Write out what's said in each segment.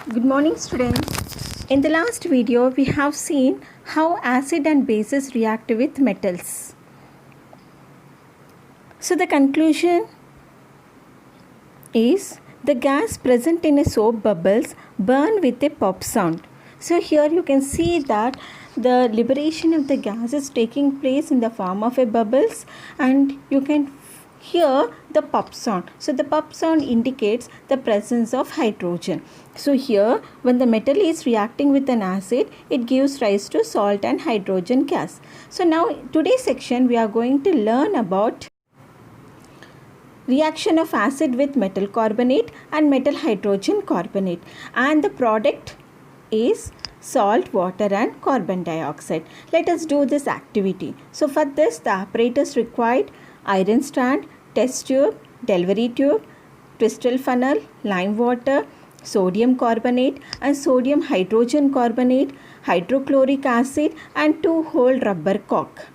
Good morning, students. In the last video, we have seen how acid and bases react with metals. So the conclusion is the gas present in a soap bubbles burn with a pop sound. So here you can see that the liberation of the gas is taking place in the form of a bubbles, and you can hear the pop sound. So the pop sound indicates the presence of hydrogen. So here when the metal is reacting with an acid, it gives rise to salt and hydrogen gas. So now today's section we are going to learn about reaction of acid with metal carbonate and metal hydrogen carbonate, and the product is salt, water and carbon dioxide. Let us do this activity. So for this the apparatus required: iron stand, test tube, delivery tube, crystal funnel, lime water, sodium carbonate and sodium hydrogen carbonate, hydrochloric acid and 2-hole rubber cork.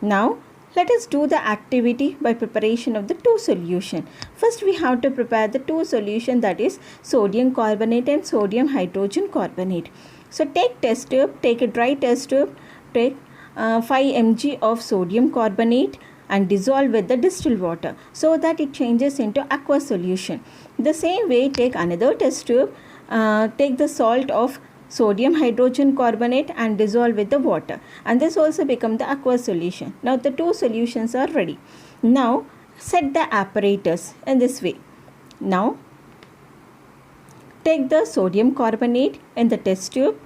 Now let us do the activity by preparation of the two solution. First we have to prepare the two solution, that is sodium carbonate and sodium hydrogen carbonate. So take test tube, take a dry test tube, take 5 mg of sodium carbonate and dissolve with the distilled water so that it changes into aqueous solution. The same way take another test tube, take the salt of sodium hydrogen carbonate and dissolve with the water, and this also become the aqueous solution. Now the two solutions are ready. Now set the apparatus in this way. Now take the sodium carbonate in the test tube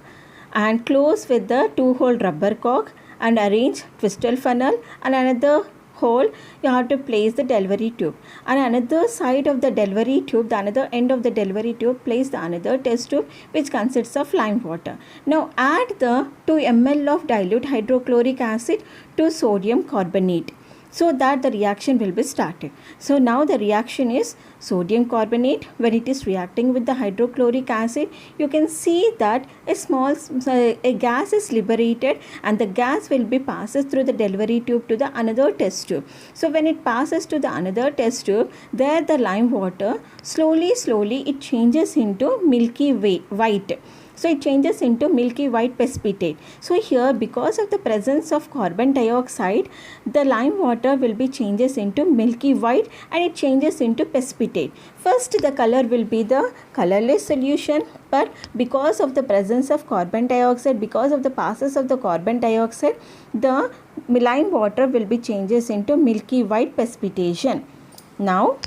and close with the 2-hole rubber cork and arrange crystal funnel, and another hole you have to place the delivery tube, and another side of the delivery tube, the another end of the delivery tube, place the another test tube which consists of lime water. Now add the 2 ml of dilute hydrochloric acid to sodium carbonate so that the reaction will be started. So now the reaction is sodium carbonate. When it is reacting with the hydrochloric acid, you can see that a gas is liberated, and the gas will be passes through the delivery tube to the another test tube. So when it passes to the another test tube, there the lime water slowly it changes into milky white. So it changes into milky white precipitate. So here, because of the presence of carbon dioxide, the lime water will be changes into milky white and it changes into precipitate. First the color will be the colorless solution, but because of the presence of carbon dioxide, because of the passes of the carbon dioxide, the lime water will be changes into milky white precipitation. Now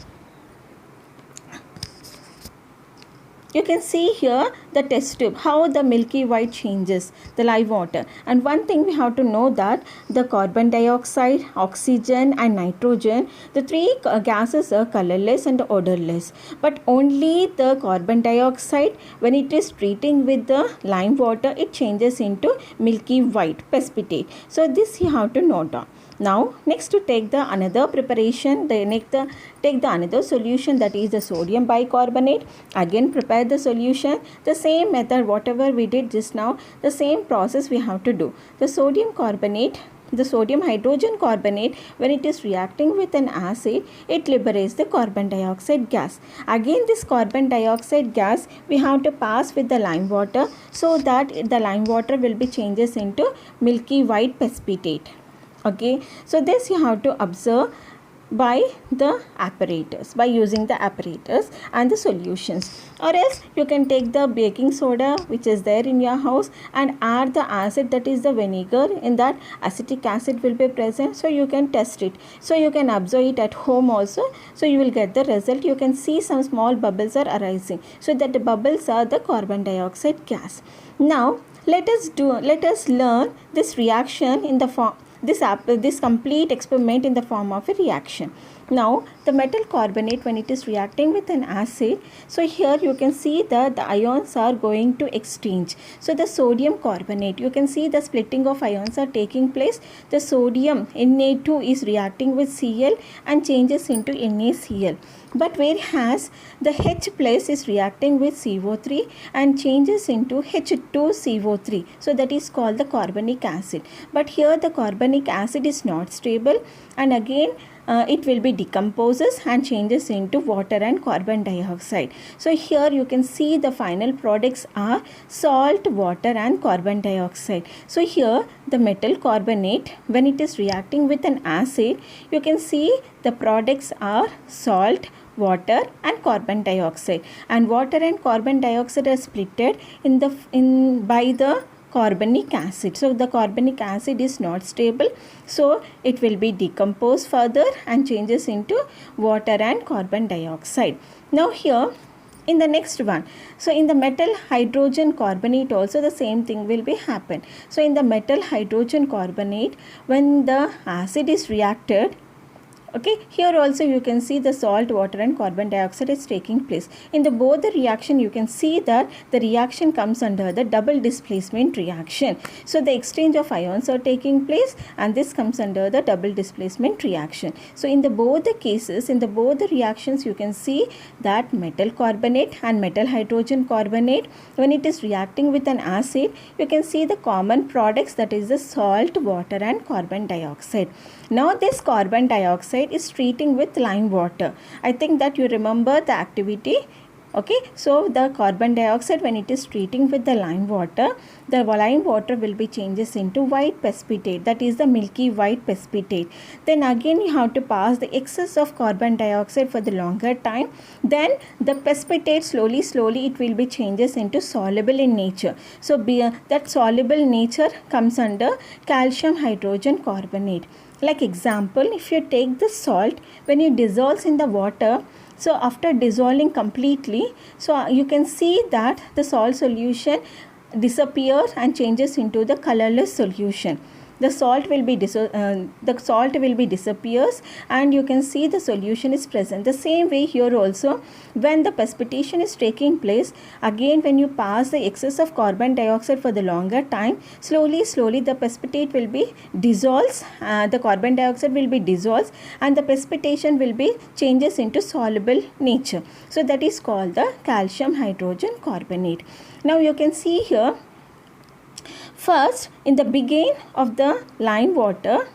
you can see here the test tube, how the milky white changes the lime water. And one thing we have to know that the carbon dioxide, oxygen and nitrogen, the three gases are colorless and odorless. But only the carbon dioxide, when it is treating with the lime water, it changes into milky white precipitate. So this you have to note down. Now next to take the another preparation, take the another solution, that is the sodium bicarbonate. Again prepare the solution. The same method whatever we did just now, the same process we have to do. The sodium carbonate, the sodium hydrogen carbonate, when it is reacting with an acid, it liberates the carbon dioxide gas. Again this carbon dioxide gas we have to pass with the lime water so that the lime water will be changes into milky white precipitate. Okay, so this you have to observe by the apparatus, by using the apparatus and the solutions. Or else you can take the baking soda which is there in your house and add the acid, that is the vinegar. In that acetic acid will be present, so you can test it. So you can observe it at home also, so you will get the result. You can see some small bubbles are arising, so that the bubbles are the carbon dioxide gas. Now let us learn this reaction in the form, this complete experiment in the form of a reaction. Now the metal carbonate, when it is reacting with an acid, so here you can see that the ions are going to exchange. So the sodium carbonate, you can see the splitting of ions are taking place. The sodium Na2 is reacting with Cl and changes into NaCl. But whereas the H plus is reacting with CO3 and changes into H2CO3. So that is called the carbonic acid. But here the carbonic acid is not stable, and again it will be decomposes and changes into water and carbon dioxide. So here you can see the final products are salt, water and carbon dioxide. So here the metal carbonate, when it is reacting with an acid, you can see the products are salt, water and carbon dioxide, and water and carbon dioxide are splitted by the carbonic acid. So the carbonic acid is not stable, so it will be decomposed further and changes into water and carbon dioxide. Now here in the next one, so in the metal hydrogen carbonate also the same thing will be happen. So in the metal hydrogen carbonate, when the acid is reacted, okay, here also you can see the salt, water and carbon dioxide is taking place. In the both the reaction, you can see that the reaction comes under the double displacement reaction. So the exchange of ions are taking place and this comes under the double displacement reaction. So in the both the cases, in the both the reactions, you can see that metal carbonate and metal hydrogen carbonate, when it is reacting with an acid, you can see the common products, that is the salt, water and carbon dioxide. Now this carbon dioxide is treating with lime water. I think that you remember the activity. Okay, so the carbon dioxide, when it is treating with the lime water will be changes into white precipitate, that is the milky white precipitate. Then again you have to pass the excess of carbon dioxide for the longer time. Then the precipitate slowly it will be changes into soluble in nature. So that soluble nature comes under calcium hydrogen carbonate. Like example, if you take the salt, when it dissolves in the water, so after dissolving completely, so you can see that the salt solution disappears and changes into the colorless solution. The salt will be disappears and you can see the solution is present. The same way here also, when the precipitation is taking place, again when you pass the excess of carbon dioxide for the longer time, slowly the precipitate will be dissolves, the carbon dioxide will be dissolves and the precipitation will be changes into soluble nature. So that is called the calcium hydrogen carbonate. Now you can see here, first, in the beginning of the lime water,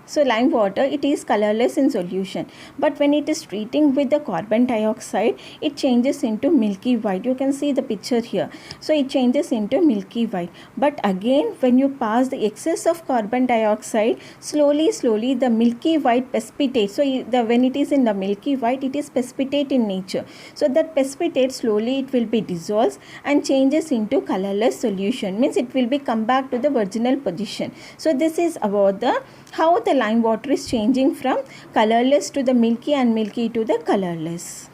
so lime water, it is colorless in solution, but when it is treating with the carbon dioxide, it changes into milky white. You can see the picture here. So it changes into milky white. But again, when you pass the excess of carbon dioxide, slowly the milky white precipitate. So when it is in the milky white, it is precipitate in nature. So that precipitate slowly it will be dissolved and changes into colorless solution. Means it will be come back to the original position. So this is about the how the lime water is changing from colorless to the milky and milky to the colorless.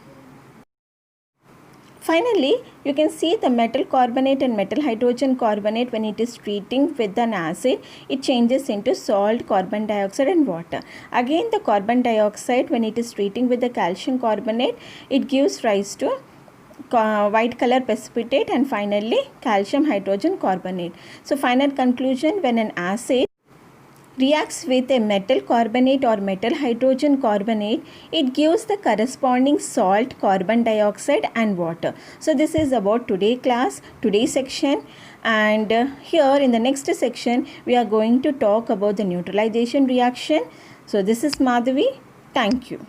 Finally, you can see the metal carbonate and metal hydrogen carbonate, when it is treating with an acid, it changes into salt, carbon dioxide and water. Again the carbon dioxide, when it is treating with the calcium carbonate, it gives rise to white color precipitate and finally calcium hydrogen carbonate. So final conclusion, when an acid reacts with a metal carbonate or metal hydrogen carbonate, it gives the corresponding salt, carbon dioxide and water. So this is about today's section, and here in the next section we are going to talk about the neutralization reaction. So this is Madhavi. Thank you.